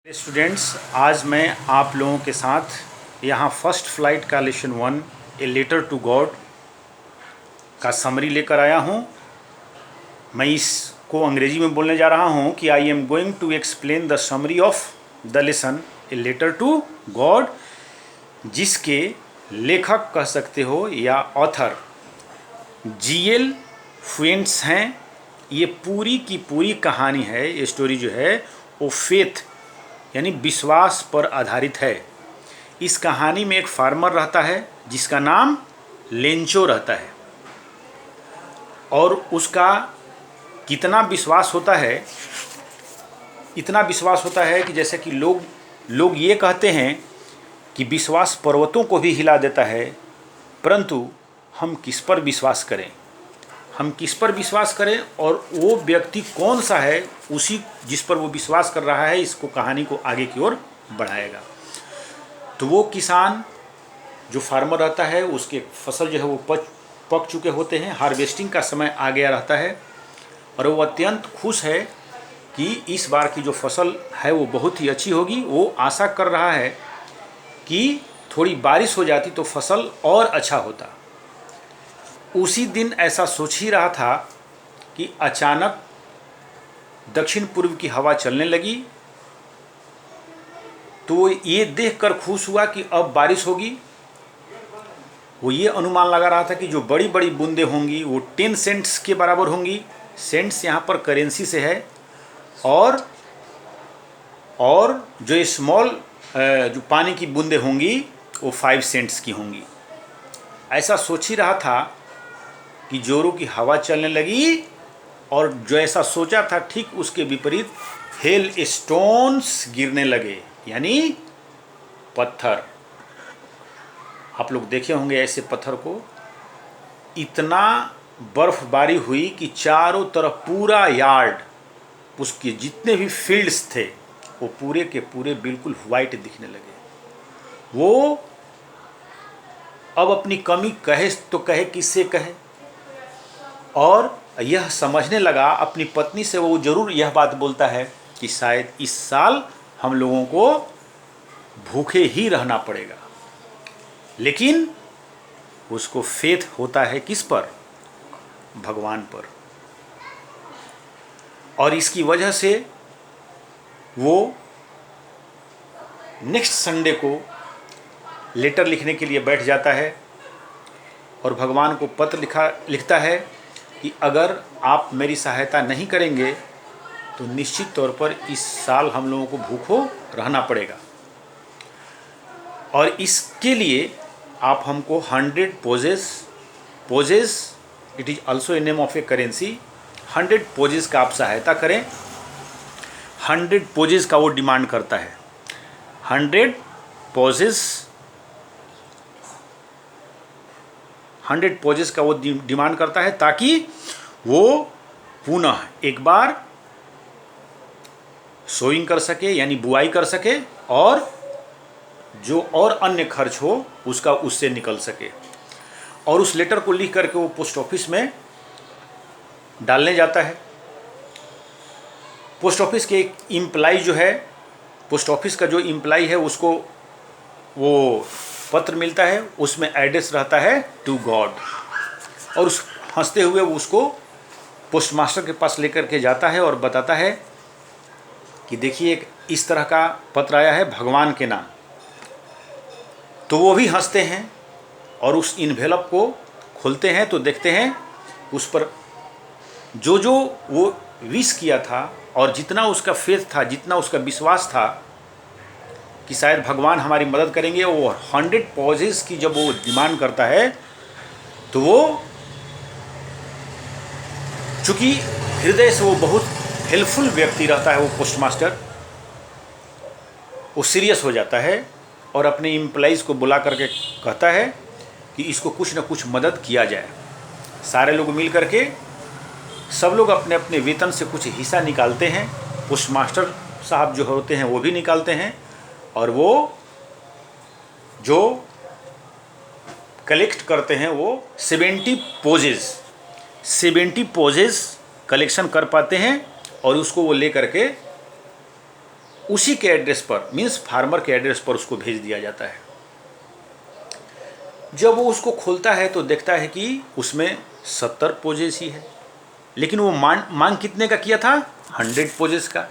Students, आज मैं आप लोगों के साथ यहाँ फर्स्ट फ्लाइट का lesson 1 a letter to God का समरी लेकर आया हूँ। मैं इसको अंग्रेजी में बोलने जा रहा हूँ कि I am going to explain the summary of the lesson a letter to God, जिसके लेखक कह सकते हो या ऑथर जीएल फ्यूएंट्स हैं। ये पूरी की पूरी कहानी है, ये स्टोरी जो है वो फेथ यानी विश्वास पर आधारित है। इस कहानी में एक फार्मर रहता है जिसका नाम लेंचो रहता है, और उसका कितना विश्वास होता है, इतना विश्वास होता है कि जैसे कि लोग ये कहते हैं कि विश्वास पर्वतों को भी हिला देता है, परंतु हम किस पर विश्वास करें, हम किस पर विश्वास करें और वो व्यक्ति कौन सा है, उसी जिस पर वो विश्वास कर रहा है, इसको कहानी को आगे की ओर बढ़ाएगा। तो वो किसान जो फार्मर रहता है, उसके फसल जो है वो पक चुके होते हैं, हार्वेस्टिंग का समय आ गया रहता है, और वो अत्यंत खुश है कि इस बार की जो फसल है वो बहुत ही अच्छी होगी। वो आशा कर रहा है कि थोड़ी बारिश हो जाती तो फसल और अच्छा होता। उसी दिन ऐसा सोच ही रहा था कि अचानक दक्षिण पूर्व की हवा चलने लगी। तो वो ये देखकर खुश हुआ कि अब बारिश होगी। वो ये अनुमान लगा रहा था कि जो बड़ी बड़ी बूंदें होंगी वो 10 सेंट्स के बराबर होंगी। सेंट्स यहाँ पर करेंसी से है, और जो स्मॉल जो पानी की बूंदें होंगी वो 5 सेंट्स की होंगी। ऐसा सोच ही रहा था कि जोरों की हवा चलने लगी, और जो ऐसा सोचा था ठीक उसके विपरीत हेल स्टोन्स गिरने लगे, यानी पत्थर। आप लोग देखे होंगे ऐसे पत्थर को। इतना बर्फबारी हुई कि चारों तरफ पूरा यार्ड, उसके जितने भी फील्ड्स थे वो पूरे के पूरे बिल्कुल वाइट दिखने लगे। वो अब अपनी कमी कहे तो कहे किससे कहे, और यह समझने लगा अपनी पत्नी से। वो ज़रूर यह बात बोलता है कि शायद इस साल हम लोगों को भूखे ही रहना पड़ेगा, लेकिन उसको फेथ होता है किस पर? भगवान पर। और इसकी वजह से वो नेक्स्ट संडे को लेटर लिखने के लिए बैठ जाता है, और भगवान को पत्र लिखता है कि अगर आप मेरी सहायता नहीं करेंगे तो निश्चित तौर पर इस साल हम लोगों को भूखों रहना पड़ेगा, और इसके लिए आप हमको 100 pesos, it is also a name of a currency, 100 pesos का आप सहायता करें। 100 पोजेस का वो डिमांड करता है। 100 पोजेस का वो डिमांड करता है, ताकि वो पुनः एक बार सोइंग कर सके, यानी बुआई कर सके, और जो और अन्य खर्च हो उसका उससे निकल सके। और उस लेटर को लिख करके वो पोस्ट ऑफिस में डालने जाता है। पोस्ट ऑफिस के एक एम्प्लॉय जो है, पोस्ट ऑफिस का जो एम्प्लॉय है, उसको वो पत्र मिलता है, उसमें एड्रेस रहता है टू गॉड, और उस हंसते हुए वो उसको पोस्ट मास्टर के पास लेकर के जाता है और बताता है कि देखिए एक इस तरह का पत्र आया है भगवान के नाम। तो वो भी हंसते हैं और उस इन्वेलप को खोलते हैं तो देखते हैं उस पर जो वो विश किया था, और जितना उसका फेथ था, जितना उसका विश्वास था कि शायद भगवान हमारी मदद करेंगे, वो 100 पॉजेस की जब वो डिमांड करता है, तो वो चूँकि हृदय से वो बहुत हेल्पफुल व्यक्ति रहता है, वो पोस्ट मास्टर, वो सीरियस हो जाता है और अपने एम्प्लॉइज़ को बुला करके कहता है कि इसको कुछ न कुछ मदद किया जाए। सारे लोग मिल करके सब लोग अपने अपने वेतन से कुछ हिस्सा निकालते हैं। पोस्ट मास्टर साहब जो होते हैं वो भी निकालते हैं, और वो जो कलेक्ट करते हैं वो 70 पोजेस कलेक्शन कर पाते हैं, और उसको वो ले करके उसी के एड्रेस पर, मीन्स फार्मर के एड्रेस पर उसको भेज दिया जाता है। जब वो उसको खोलता है तो देखता है कि उसमें 70 पोजेस ही है, लेकिन वो मांग कितने का किया था? 100 पोजेस का।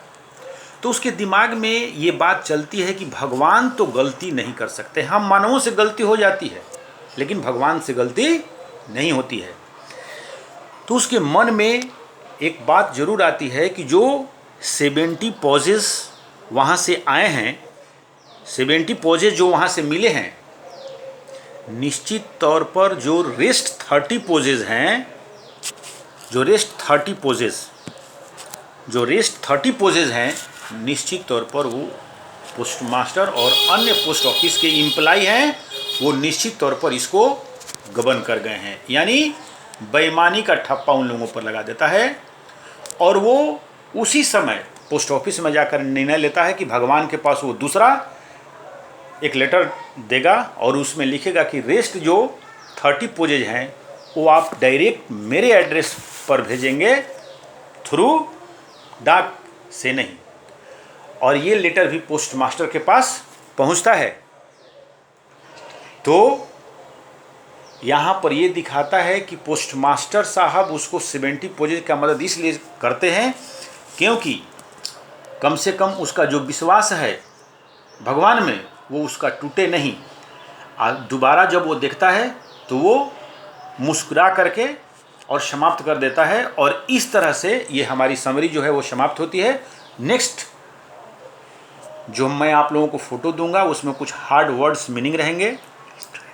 तो उसके दिमाग में ये बात चलती है कि भगवान तो गलती नहीं कर सकते, हम मानवों से गलती हो जाती है लेकिन भगवान से गलती नहीं होती है। तो उसके मन में एक बात जरूर आती है कि जो 70 पोजेस वहाँ से आए हैं, 70 पोजेस जो वहाँ से मिले हैं, निश्चित तौर पर जो रेस्ट 30 पोजेस हैं, जो रेस्ट 30 पोजेस हैं, निश्चित तौर पर वो पोस्ट मास्टर और अन्य पोस्ट ऑफिस के एम्प्लॉय हैं, वो निश्चित तौर पर इसको गबन कर गए हैं। यानी बेईमानी का ठप्पा उन लोगों पर लगा देता है और वो उसी समय पोस्ट ऑफिस में जाकर निर्णय लेता है कि भगवान के पास वो दूसरा एक लेटर देगा और उसमें लिखेगा कि रेस्ट जो 30 पोजेज हैं वो आप डायरेक्ट मेरे एड्रेस पर भेजेंगे, थ्रू डाक से नहीं। और ये लेटर भी पोस्ट मास्टर के पास पहुंचता है। तो यहाँ पर ये दिखाता है कि पोस्ट मास्टर साहब उसको 70 पोजेज का मदद इसलिए करते हैं क्योंकि कम से कम उसका जो विश्वास है भगवान में वो उसका टूटे नहीं। दोबारा जब वो देखता है तो वो मुस्कुरा करके और समाप्त कर देता है। और इस तरह से ये हमारी समरी जो है वो समाप्त होती है। नेक्स्ट जो मैं आप लोगों को फ़ोटो दूंगा उसमें कुछ हार्ड वर्ड्स मीनिंग रहेंगे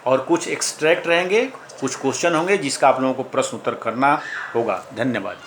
और कुछ एक्सट्रैक्ट रहेंगे, कुछ क्वेश्चन होंगे जिसका आप लोगों को प्रश्न उत्तर करना होगा। धन्यवाद।